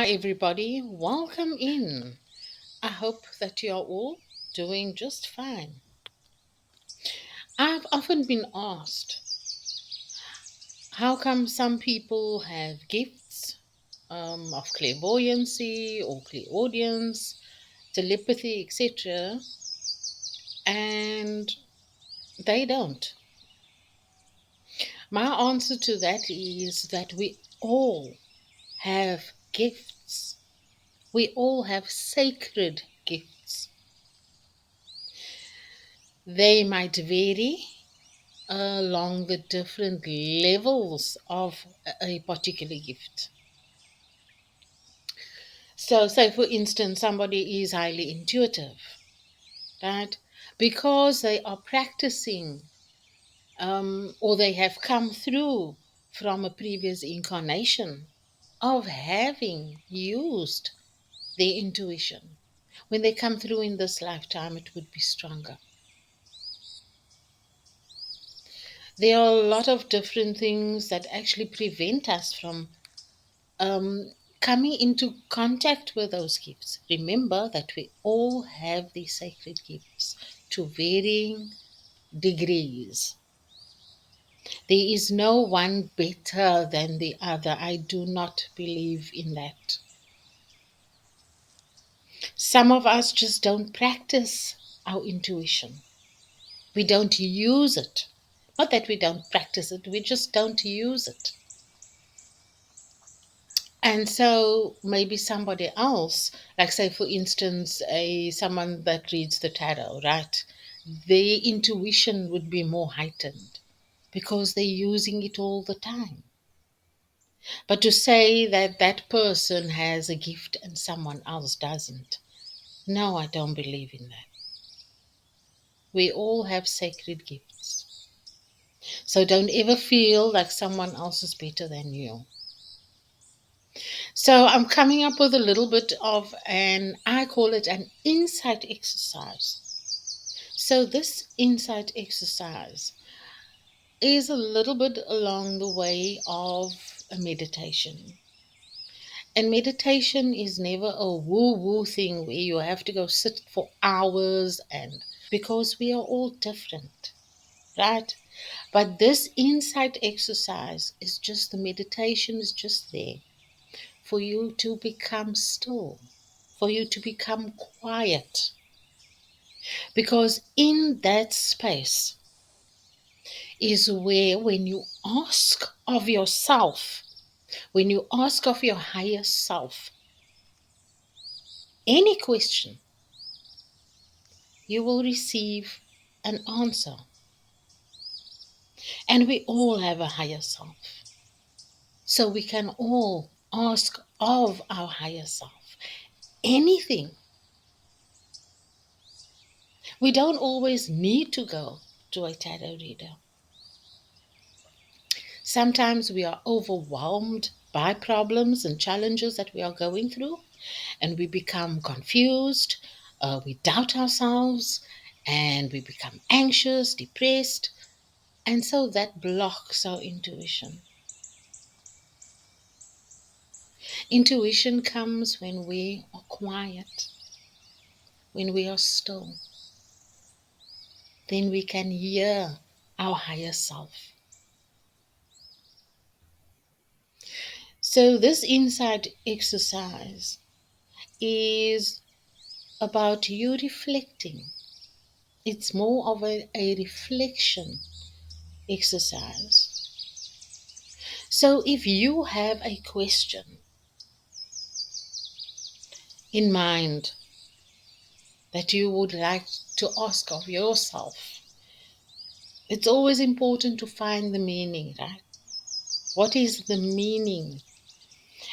Hi, everybody. Welcome in. I hope that you're all doing just fine. I've often been asked how come some people have gifts of clairvoyancy or clairaudience, telepathy, etc., and they don't. My answer to that is that we all have gifts. We all have sacred gifts. They might vary along the different levels of a particular gift. So, say for instance, somebody is highly intuitive, right? Because they are practicing or they have come through from a previous incarnation of having used their intuition. When they come through in this lifetime, it would be stronger. There are a lot of different things that actually prevent us from coming into contact with those gifts. Remember that we all have these sacred gifts to varying degrees. There is no one better than the other. I do not believe in that. Some of us just don't practice our intuition. We don't use it. Not that we don't practice it, we just don't use it. And so maybe somebody else, like say for instance, a someone that reads the tarot, right? Their intuition would be more heightened because they're using it all the time. But to say that that person has a gift and someone else doesn't, no, I don't believe in that. We all have sacred gifts. So don't ever feel like someone else is better than you. So I'm coming up with a little bit of I call it an insight exercise. So this insight exercise is a little bit along the way of a meditation. And meditation is never a woo-woo thing where you have to go sit for hours and because we are all different, right? But this insight exercise is just the meditation is just there for you to become still, for you to become quiet. Because in that space is where, when you ask of yourself, when you ask of your higher self any question, you will receive an answer. And we all have a higher self. So we can all ask of our higher self anything. We don't always need to go to a tarot reader. Sometimes we are overwhelmed by problems and challenges that we are going through, and we become confused, we doubt ourselves, and we become anxious, depressed, and so that blocks our intuition. Intuition comes when we are quiet, when we are still. Then we can hear our higher self. So, this insight exercise is about you reflecting. It's more of a reflection exercise. So, if you have a question in mind that you would like to ask of yourself, it's always important to find the meaning, right? What is the meaning?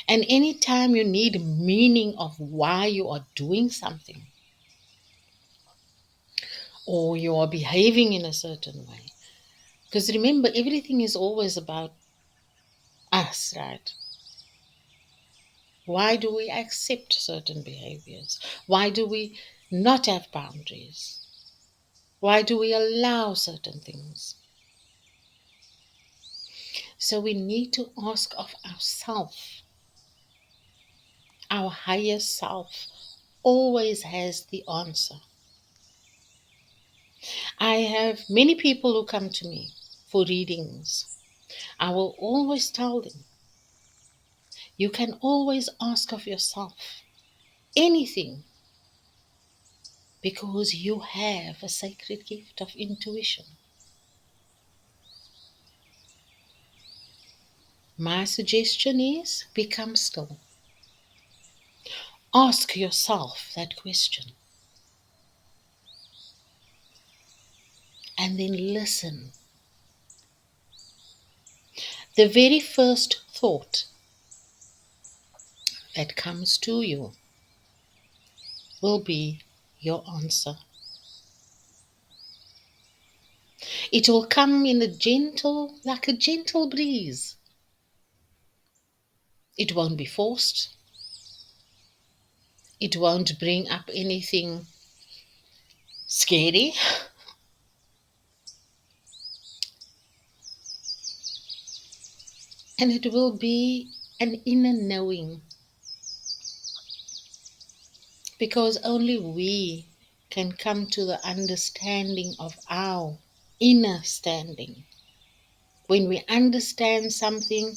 And anytime you need meaning of why you are doing something or you are behaving in a certain way, because remember, everything is always about us, right? Why do we accept certain behaviors? Why do we not have boundaries? Why do we allow certain things? So we need to ask of ourselves Our higher self always has the answer. I have many people who come to me for readings. I will always tell them, you can always ask of yourself anything because you have a sacred gift of intuition. My suggestion is become still. Ask yourself that question and then listen. The very first thought that comes to you will be your answer. It will come in like a gentle breeze. It won't be forced. It won't bring up anything scary. And it will be an inner knowing. Because only we can come to the understanding of our inner standing. When we understand something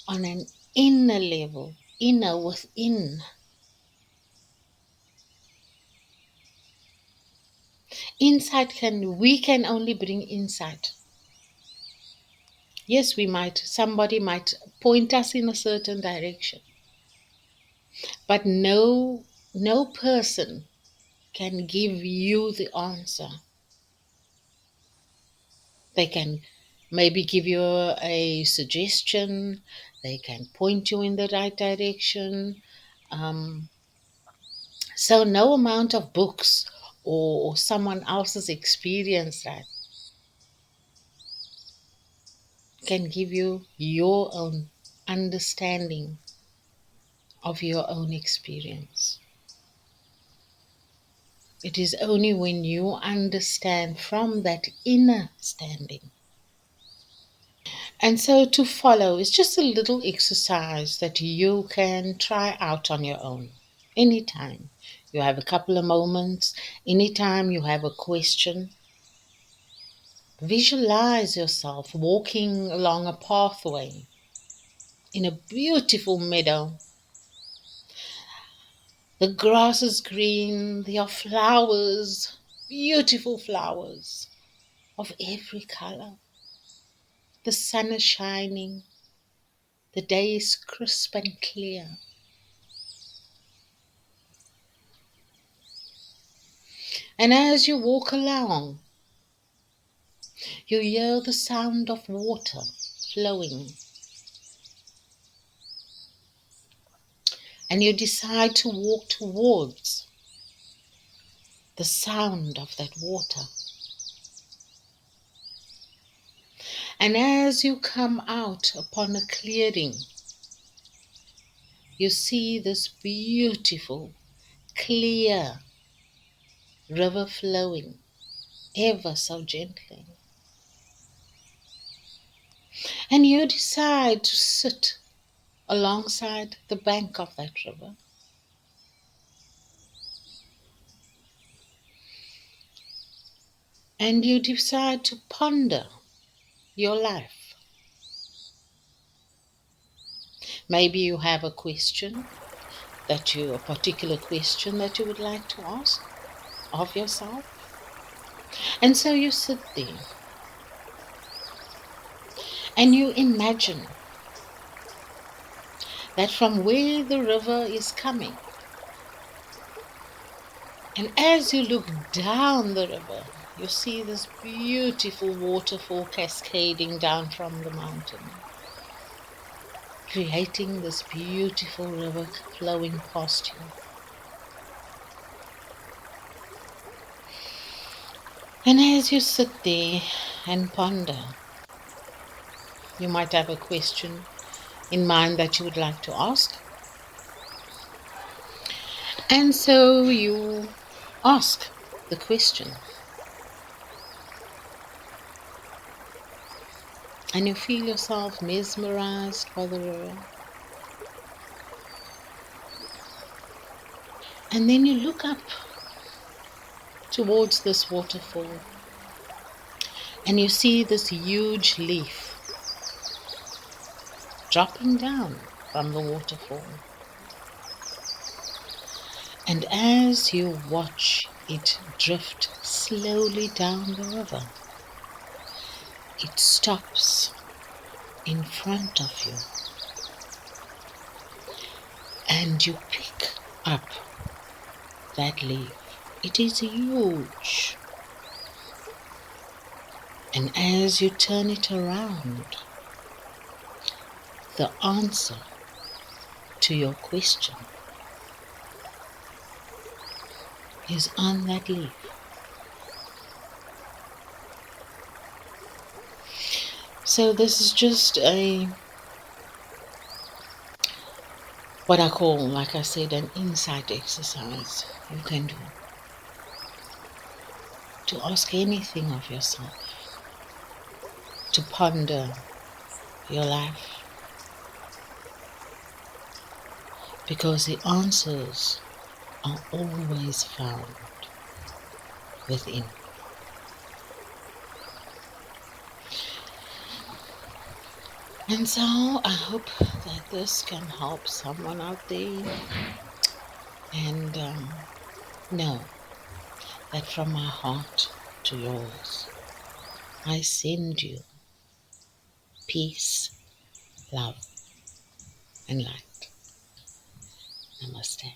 on an inner level, inner within, we can only bring insight. Yes, somebody might point us in a certain direction, but no person can give you the answer. They can maybe give you a suggestion. They can point you in the right direction. So no amount of books or someone else's experience that can give you your own understanding of your own experience. It is only when you understand from that inner standing. And so to follow is just a little exercise that you can try out on your own anytime. You have a couple of moments, anytime you have a question. Visualize yourself walking along a pathway in a beautiful meadow. The grass is green, there are flowers, beautiful flowers of every color. The sun is shining, the day is crisp and clear. And as you walk along, you hear the sound of water flowing. And you decide to walk towards the sound of that water. And as you come out upon a clearing, you see this beautiful, clear river flowing ever so gently. And you decide to sit alongside the bank of that river. And you decide to ponder your life. Maybe you have a particular question that you would like to ask of yourself. And so you sit there and you imagine that from where the river is coming, and as you look down the river, you see this beautiful waterfall cascading down from the mountain, creating this beautiful river flowing past you. And as you sit there and ponder, you might have a question in mind that you would like to ask. And so you ask the question. And you feel yourself mesmerized by the river. And then you look up towards this waterfall and you see this huge leaf dropping down from the waterfall. And as you watch it drift slowly down the river, it stops in front of you and you pick up that leaf. It is huge. And as you turn it around, the answer to your question is on that leaf. So this is just what I call, like I said, an insight exercise you can do to ask anything of yourself, to ponder your life, because the answers are always found within. And so I hope that this can help someone out there, and know that from my heart to yours, I send you peace, love, and light. Namaste.